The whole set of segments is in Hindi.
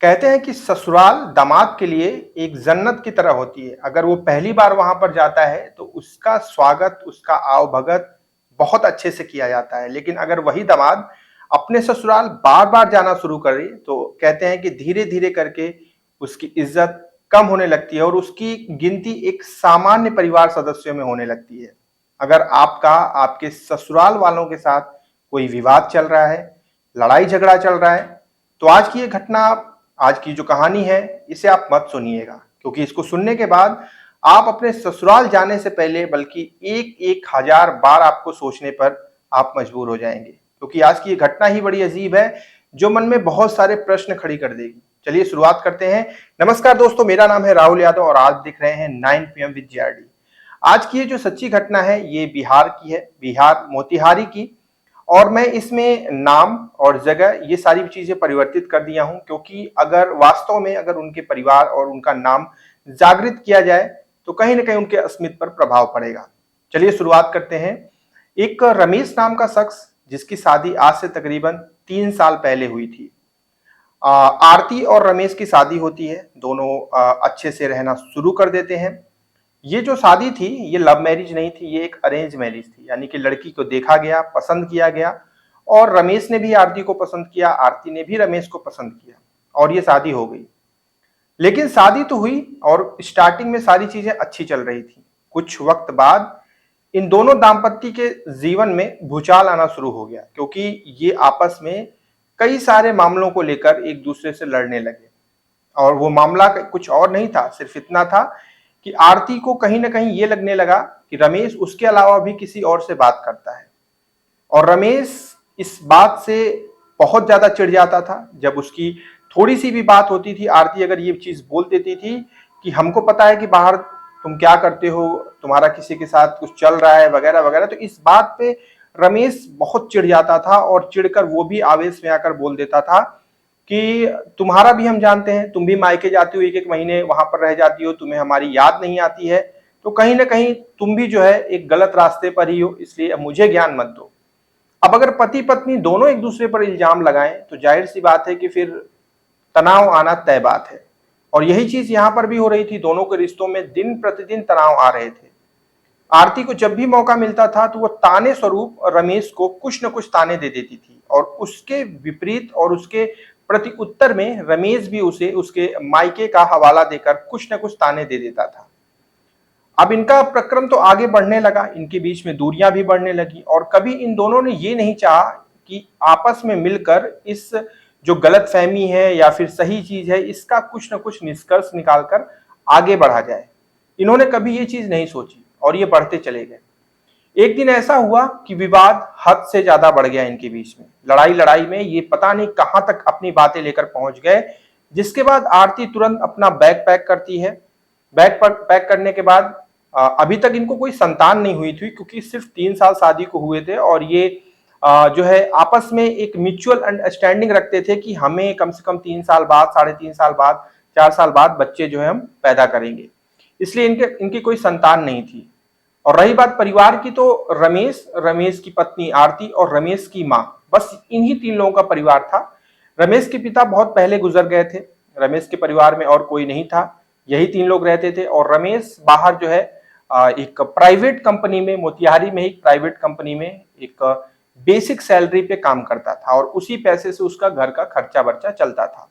कहते हैं कि ससुराल दामाद के लिए एक जन्नत की तरह होती है। अगर वो पहली बार वहाँ पर जाता है तो उसका स्वागत, उसका आवभगत बहुत अच्छे से किया जाता है। लेकिन अगर वही दामाद अपने ससुराल बार-बार जाना शुरू करे तो कहते हैं कि धीरे-धीरे करके उसकी इज़्ज़त कम होने लगती है और उसकी गिनती एक सामान्य परिवार सदस्यों में होने लगती है। अगर आपका आपके ससुराल वालों के साथ कोई विवाद चल रहा है, लड़ाई झगड़ा चल रहा है, तो आज की ये घटना, आज की जो कहानी है, इसे आप मत सुनिएगा, क्योंकि इसको सुनने के बाद आप अपने ससुराल जाने से पहले बल्कि एक-एक हज़ार बार आपको सोचने पर आप मजबूर हो जाएँगे। क्योंकि आज की ये घटना ही बड़ी अजीब है, जो मन में बहुत सारे प्रश्न खड़ी कर देगी। चलिए शुरुआत करते हैं। नमस्कार दोस्तों, मेरा नाम है राहुल यादव और आप देख रहे हैं 9 पीएम विद जीआरडी। आज की ये जो सच्ची घटना है, ये बिहार की है, बिहार मोतिहारी की। और मैं इसमें नाम और जगह ये सारी चीजें परिवर्तित कर दिया हूं, क्योंकि अगर वास्तव में अगर उनके परिवार और उनका नाम जागृत किया जाए तो कहीं ना कहीं उनके अस्मिता पर प्रभाव पड़ेगा। चलिए शुरुआत करते हैं। एक रमेश नाम का शख्स, जिसकी शादी आज से तकरीबन 3 साल पहले हुई थी। आरती और रमेश की शादी होती है। दोनों अच्छे से रहना शुरू कर देते हैं। ये जो शादी थी, ये लव मैरिज नहीं थी, ये एक अरेंज मैरिज थी। यानी कि लड़की को देखा गया, पसंद किया गया और रमेश ने भी आरती को पसंद किया, आरती ने भी रमेश को पसंद किया और ये शादी हो गई। लेकिन शादी तो हुई और स्टार्टिंग में सारी चीजें अच्छी चल रही थी। कुछ वक्त बाद इन दोनों दाम्पत्य के जीवन में भूचाल आना शुरू हो गया, क्योंकि ये आपस में कई सारे मामलों को लेकर एक दूसरे से लड़ने लगे। और वो मामला कुछ और नहीं था, सिर्फ इतना था कि आरती को कहीं ना कहीं ये लगने लगा कि रमेश उसके अलावा भी किसी और से बात करता है। और रमेश इस बात से बहुत ज्यादा चिढ़ जाता था। जब उसकी थोड़ी सी भी बात होती थी, आरती अगर ये चीज बोल देती थी कि हमको पता है कि बाहर तुम क्या करते हो, तुम्हारा किसी के साथ कुछ चल रहा है वगैरह वगैरह, तो इस बात पे रमेश बहुत चिढ़ जाता था और चिढ़कर वो भी आवेश में आकर बोल देता था कि तुम्हारा भी हम जानते हैं, तुम भी मायके जाती हो, एक एक महीने वहां पर रह जाती हो, तुम्हें हमारी याद नहीं आती है, तो कहीं ना कहीं तुम भी जो है एक गलत रास्ते पर ही हो, इसलिए मुझे ज्ञान मत दो। अब अगर पति पत्नी दोनों एक दूसरे पर इल्जाम लगाएं तो जाहिर सी बात है कि फिर तनाव आना तय बात है। और यही चीज यहां पर भी हो रही थी। दोनों के रिश्तों में दिन प्रतिदिन तनाव आ रहे थे। आरती को जब भी मौका मिलता था तो वो ताने स्वरूप रमेश को कुछ न कुछ ताने दे देती थी, और उसके विपरीत और उसके प्रति उत्तर में रमेश भी उसे उसके मायके का हवाला देकर कुछ न कुछ ताने दे देता था। अब इनका प्रक्रम तो आगे बढ़ने लगा, इनके बीच में दूरियां भी बढ़ने लगी और कभी इन दोनों ने ये नहीं चाहा कि आपस में मिलकर इस जो गलतफहमी है या फिर सही चीज है, इसका कुछ न कुछ निष्कर्ष निकालकर आगे बढ़ा जाए। इन्होंने कभी ये चीज नहीं सोची और ये बढ़ते चले गए। एक दिन ऐसा हुआ कि विवाद हद से ज्यादा बढ़ गया इनके बीच में। लड़ाई लड़ाई में ये पता नहीं कहां तक अपनी बातें लेकर पहुंच गए, जिसके बाद आरती तुरंत अपना बैग पैक करती है। बैग पैक करने के बाद अभी तक इनको कोई संतान नहीं हुई थी, क्योंकि सिर्फ 3 साल शादी को हुए थे और ये जो है आपस में एक म्यूचुअल अंडरस्टैंडिंग रखते थे कि हमें कम से कम 3 साल बाद, 3.5 साल बाद, 4 साल बाद बच्चे जो है हम पैदा करेंगे। इसलिए इनकी कोई संतान नहीं थी। और रही बात परिवार की, तो रमेश, रमेश की पत्नी आरती और रमेश की माँ, बस इन्हीं 3 लोगों का परिवार था। रमेश के पिता बहुत पहले गुजर गए थे। रमेश के परिवार में और कोई नहीं था, यही 3 लोग रहते थे। और रमेश बाहर जो है एक प्राइवेट कंपनी में, मोतिहारी में एक प्राइवेट कंपनी में एक बेसिक सैलरी पे काम करता था और उसी पैसे से उसका घर का खर्चा वर्चा चलता था।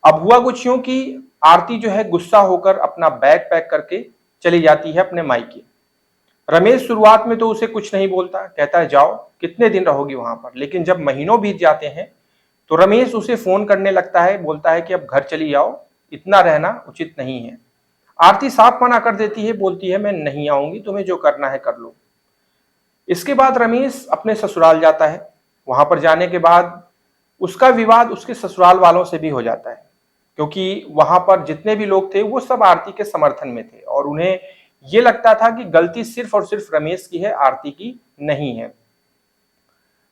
अब हुआ कुछ यूं कि आरती जो है गुस्सा होकर अपना बैग पैक करके चली जाती है अपने मायके। रमेश शुरुआत में तो उसे कुछ नहीं बोलता, कहता है जाओ, कितने दिन रहोगी वहां पर। लेकिन जब महीनों बीत जाते हैं तो रमेश उसे फोन करने लगता है, बोलता है कि अब घर चली जाओ, इतना रहना उचित नहीं है। आरती साफ मना कर देती है, बोलती है मैं नहीं आऊंगी, तुम्हें जो करना है कर लो। इसके बाद रमेश अपने ससुराल जाता है। वहां पर जाने के बाद उसका विवाद उसके ससुराल वालों से भी हो जाता है, क्योंकि वहां पर जितने भी लोग थे वो सब आरती के समर्थन में थे और उन्हें ये लगता था कि गलती सिर्फ और सिर्फ रमेश की है, आरती की नहीं है।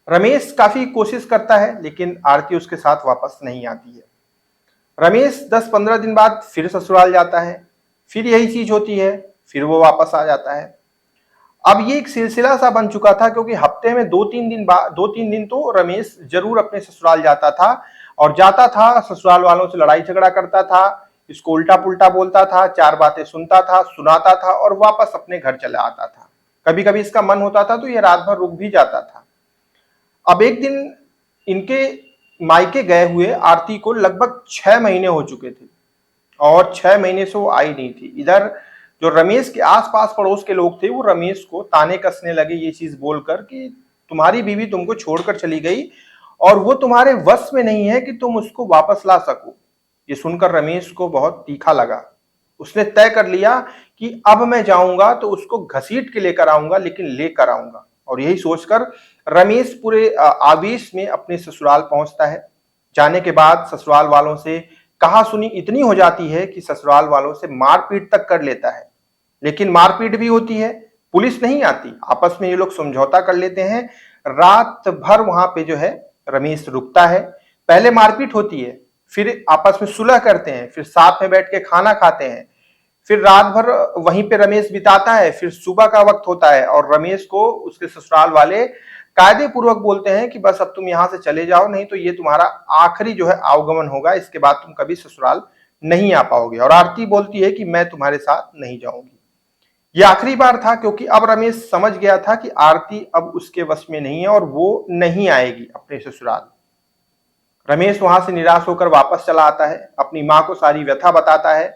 रमेश काफी कोशिश करता है लेकिन आरती उसके साथ वापस नहीं आती है। रमेश 10-15 दिन बाद फिर ससुराल जाता है, फिर यही चीज होती है, फिर वो वापस आ जाता है। अब ये एक सिलसिला सा बन चुका था, क्योंकि हफ्ते में 2-3 दिन तो रमेश जरूर अपने ससुराल जाता था और जाता था, ससुराल वालों से लड़ाई झगड़ा करता था, इसको उल्टा पुल्टा बोलता था, चार बातें सुनता था, सुनाता था और वापस अपने घर चला आता था। कभी कभी इसका मन होता था तो ये रात भर रुक भी जाता था। अब एक दिन इनके मायके गए हुए आरती को लगभग 6 महीने हो चुके थे और 6 महीने से वो आई नहीं थी। इधर जो रमेश के आसपास पड़ोस के लोग थे वो रमेश को ताने कसने लगे ये चीज बोलकर कि तुम्हारी बीवी तुमको छोड़कर चली गई और वो तुम्हारे वश में नहीं है कि तुम उसको वापस ला सको। ये सुनकर रमेश को बहुत तीखा लगा। उसने तय कर लिया कि अब मैं जाऊंगा तो उसको घसीट के लेकर आऊंगा, लेकिन लेकर आऊंगा। और यही सोचकर रमेश पूरे आवेश में अपने ससुराल पहुंचता है। जाने के बाद ससुराल वालों से कहा सुनी इतनी हो जाती है कि ससुराल वालों से मारपीट तक कर लेता है। लेकिन मारपीट भी होती है, पुलिस नहीं आती, आपस में ये लोग समझौता कर लेते हैं। रात भर वहां पे जो है रमेश रुकता है। पहले मारपीट होती है, फिर आपस में सुलह करते हैं, फिर साथ में बैठ के खाना खाते हैं, फिर रात भर वहीं पे रमेश बिताता है। फिर सुबह का वक्त होता है और रमेश को उसके ससुराल वाले कायदे पूर्वक बोलते हैं कि बस अब तुम यहां से चले जाओ, नहीं तो ये तुम्हारा आखिरी जो है आवागमन होगा, इसके बाद तुम कभी ससुराल नहीं आ पाओगे। और आरती बोलती है कि मैं तुम्हारे साथ नहीं जाऊंगी। ये आखिरी बार था, क्योंकि अब रमेश समझ गया था कि आरती अब उसके वश में नहीं है और वो नहीं आएगी अपने ससुराल। रमेश वहां से निराश होकर वापस चला आता है, अपनी माँ को सारी व्यथा बताता है।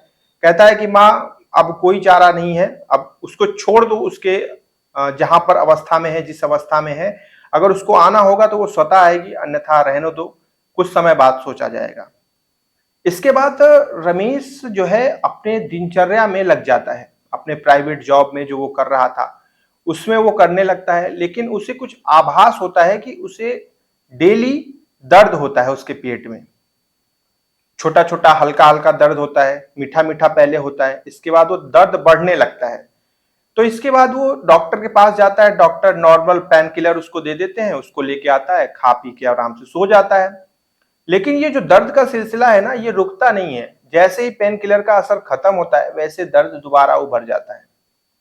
कहता है कि माँ अब कोई चारा नहीं है, अब उसको छोड़ दो उसके जहां पर अवस्था में है, जिस अवस्था में है। अगर उसको आना होगा तो वो स्वतः आएगी, अन्यथा रहने दो, कुछ समय बाद सोचा जाएगा। इसके बाद रमेश जो है अपने दिनचर्या में लग जाता है, अपने प्राइवेट जॉब में जो वो कर रहा था उसमें वो करने लगता है। लेकिन उसे कुछ आभास होता है कि उसे डेली दर्द होता है उसके पेट में। छोटा छोटा हल्का हल्का दर्द होता है, मीठा मीठा पहले होता है, इसके बाद वो दर्द बढ़ने लगता है। तो इसके बाद वो डॉक्टर के पास जाता है, डॉक्टर नॉर्मल पेन किलर उसको दे देते हैं, उसको लेके आता है, खा पी के आराम से सो जाता है। लेकिन ये जो दर्द का सिलसिला है ना, ये रुकता नहीं है। जैसे ही पेन किलर का असर खत्म होता है वैसे दर्द दोबारा उभर जाता है।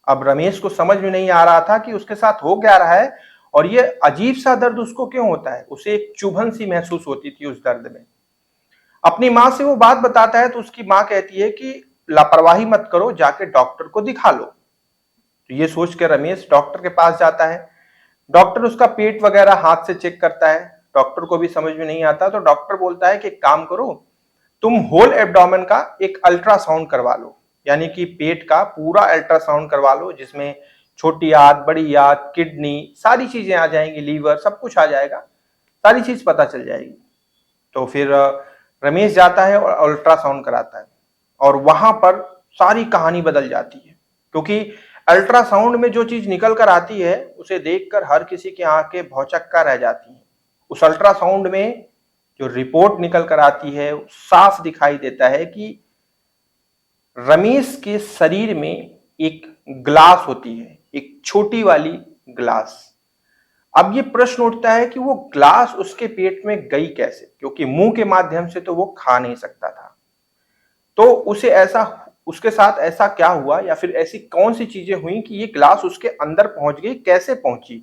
अब रमेश को समझ में नहीं आ रहा था कि उसके साथ हो क्या रहा है और ये अजीब सा दर्द उसको क्यों होता है। उसे एक चुभन सी महसूस होती थी उस दर्द में। अपनी माँ से वो बात बताता है तो उसकी माँ कहती है कि लापरवाही मत करो, जाके डॉक्टर को दिखा लो। तो ये सोच के रमेश डॉक्टर के पास जाता है। डॉक्टर उसका पेट वगैरह हाथ से चेक करता है। डॉक्टर को भी समझ में नहीं आता तो डॉक्टर बोलता है कि एक काम करो, तुम होल एब्डोमेन का एक अल्ट्रासाउंड करवा लो, यानी कि पेट का पूरा अल्ट्रासाउंड करवा लो, जिसमें छोटी आंत, बड़ी आंत, किडनी, सारी चीजें आ जाएंगी, लीवर, सब कुछ आ जाएगा, सारी चीज पता चल जाएगी। तो फिर रमेश जाता है और अल्ट्रासाउंड कराता है और वहां पर सारी कहानी बदल जाती है। क्योंकि अल्ट्रासाउंड में जो चीज निकल कर आती है उसे देखकर हर किसी की आंखें भौचक्का रह जाती हैं। उस अल्ट्रासाउंड में जो रिपोर्ट निकल कर आती है साफ दिखाई देता है कि रमेश के शरीर में एक ग्लास होती है, एक छोटी वाली ग्लास। अब ये प्रश्न उठता है कि वो ग्लास उसके पेट में गई कैसे, क्योंकि मुंह के माध्यम से तो वो खा नहीं सकता था। तो उसे ऐसा, उसके साथ ऐसा क्या हुआ या फिर ऐसी कौन सी चीजें हुई कि ये ग्लास उसके अंदर पहुंच गई, कैसे पहुंची।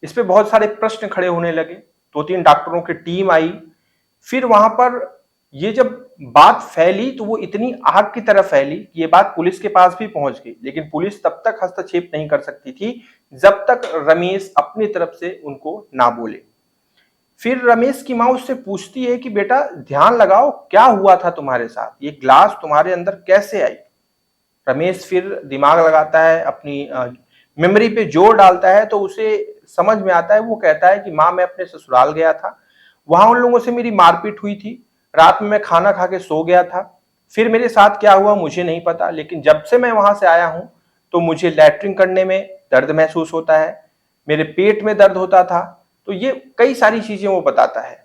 इस पे बहुत सारे प्रश्न खड़े होने लगे। 2-3 डॉक्टरों की टीम आई। फिर वहां पर ये जब बात फैली तो वो इतनी आग की तरह फैली कि ये बात पुलिस के पास भी पहुंच गई। लेकिन पुलिस तब तक हस्तक्षेप नहीं कर सकती थी जब तक रमेश अपनी तरफ से उनको ना बोले। फिर रमेश की माँ उससे पूछती है कि बेटा ध्यान लगाओ, क्या हुआ था तुम्हारे साथ, ये ग्लास तुम्हारे अंदर कैसे आई। रमेश फिर दिमाग लगाता है, अपनी मेमोरी पे जोर डालता है, तो उसे समझ में आता है। वो कहता है कि माँ मैं अपने ससुराल गया था, वहां उन लोगों से मेरी मारपीट हुई थी, रात में मैं खाना खा के सो गया था। फिर मेरे साथ क्या हुआ मुझे नहीं पता, लेकिन जब से मैं वहां से आया हूं तो मुझे लैट्रिन करने में दर्द महसूस होता है, मेरे पेट में दर्द होता था। तो ये कई सारी चीजें वो बताता है।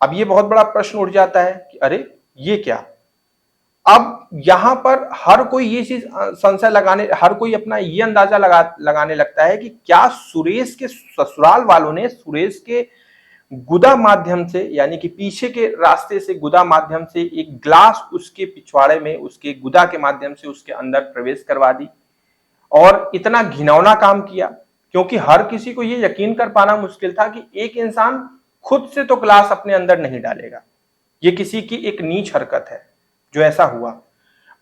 अब ये बहुत बड़ा प्रश्न उठ जाता है कि अरे ये क्या। अब यहां पर हर कोई ये चीज संशय लगाने, हर कोई अपना ये अंदाजा लगाने लगता है कि क्या सुरेश के ससुराल वालों ने सुरेश के गुदा माध्यम से, यानी कि पीछे के रास्ते से गुदा माध्यम से एक ग्लास उसके पिछवाड़े में, उसके गुदा के माध्यम से उसके अंदर प्रवेश करवा दी और इतना घिनौना काम किया। क्योंकि हर किसी को ये यकीन कर पाना मुश्किल था कि एक इंसान खुद से तो ग्लास अपने अंदर नहीं डालेगा। ये किसी की एक नीच हरकत है जो ऐसा हुआ।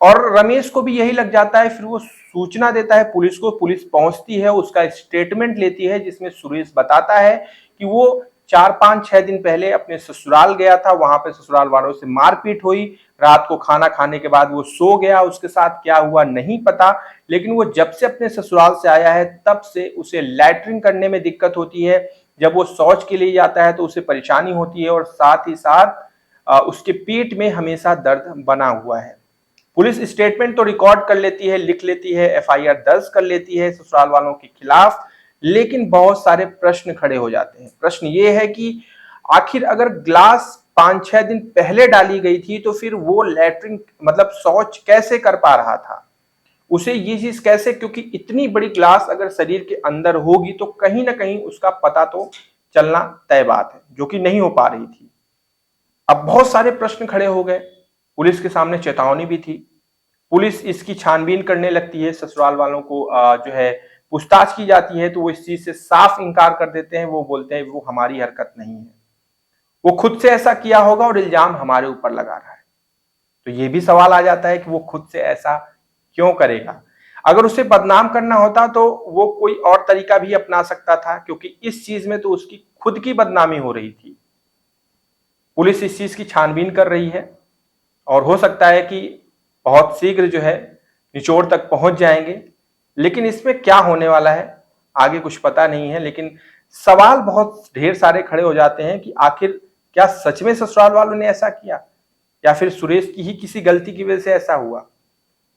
और रमेश को भी यही लग जाता है, फिर वो सूचना देता है पुलिस को, पुलिस पहुंचती है, उसका स्टेटमेंट लेती है जिसमें सुरेश बताता है कि वो 4-5-6 दिन पहले अपने ससुराल गया था, वहां पे ससुराल वालों से मारपीट हुई, रात को खाना खाने के बाद वो सो गया, उसके साथ क्या हुआ नहीं पता, लेकिन वो जब से अपने ससुराल से आया है तब से उसे लैट्रिन करने में दिक्कत होती है, जब वो शौच के लिए जाता है तो उसे परेशानी होती है और साथ ही साथ उसके पेट में हमेशा दर्द बना हुआ है। पुलिस स्टेटमेंट तो रिकॉर्ड कर लेती है, लिख लेती है, एफआईआर दर्ज कर लेती है ससुराल वालों के खिलाफ, लेकिन बहुत सारे प्रश्न खड़े हो जाते हैं। प्रश्न ये है कि आखिर अगर ग्लास 5-6 दिन पहले डाली गई थी तो फिर वो लैट्रिन मतलब शौच कैसे कर पा रहा था, उसे ये चीज कैसे, क्योंकि इतनी बड़ी ग्लास अगर शरीर के अंदर होगी तो कहीं ना कहीं उसका पता तो चलना तय बात है, जो कि नहीं हो पा रही थी। अब बहुत सारे प्रश्न खड़े हो गए, पुलिस के सामने चेतावनी भी थी, पुलिस इसकी छानबीन करने लगती है, ससुराल वालों को जो है पूछताछ की जाती है तो वो इस चीज से साफ इनकार कर देते हैं, वो बोलते हैं वो हमारी हरकत नहीं है, वो खुद से ऐसा किया होगा और इल्जाम हमारे ऊपर लगा रहा है। तो ये भी सवाल आ जाता है कि वो खुद से ऐसा क्यों करेगा। अगर उसे बदनाम करना होता तो वो कोई और तरीका भी अपना सकता था, क्योंकि इस चीज में तो उसकी खुद की बदनामी हो रही थी। पुलिस इस चीज की छानबीन कर रही है और हो सकता है कि बहुत शीघ्र जो है निचोड़ तक पहुंच जाएंगे, लेकिन इसमें क्या होने वाला है आगे कुछ पता नहीं है। लेकिन सवाल बहुत ढेर सारे खड़े हो जाते हैं कि आखिर क्या सच में ससुराल वालों ने ऐसा किया, या फिर सुरेश की ही किसी गलती की वजह से ऐसा हुआ,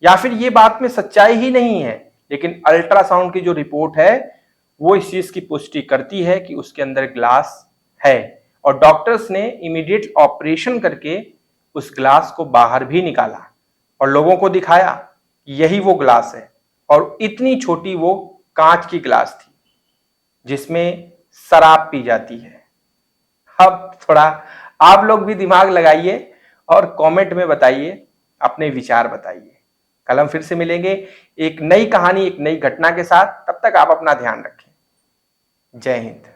या फिर ये बात में सच्चाई ही नहीं है। लेकिन अल्ट्रासाउंड की जो रिपोर्ट है वो इस चीज की पुष्टि करती है कि उसके अंदर ग्लास है, और डॉक्टर्स ने इमीडिएट ऑपरेशन करके उस ग्लास को बाहर भी निकाला और लोगों को दिखाया कि यही वो ग्लास है, और इतनी छोटी वो कांच की ग्लास थी जिसमें शराब पी जाती है। अब थोड़ा आप लोग भी दिमाग लगाइए और कमेंट में बताइए, अपने विचार बताइए। कल हम फिर से मिलेंगे एक नई कहानी, एक नई घटना के साथ। तब तक आप अपना ध्यान रखें। जय हिंद।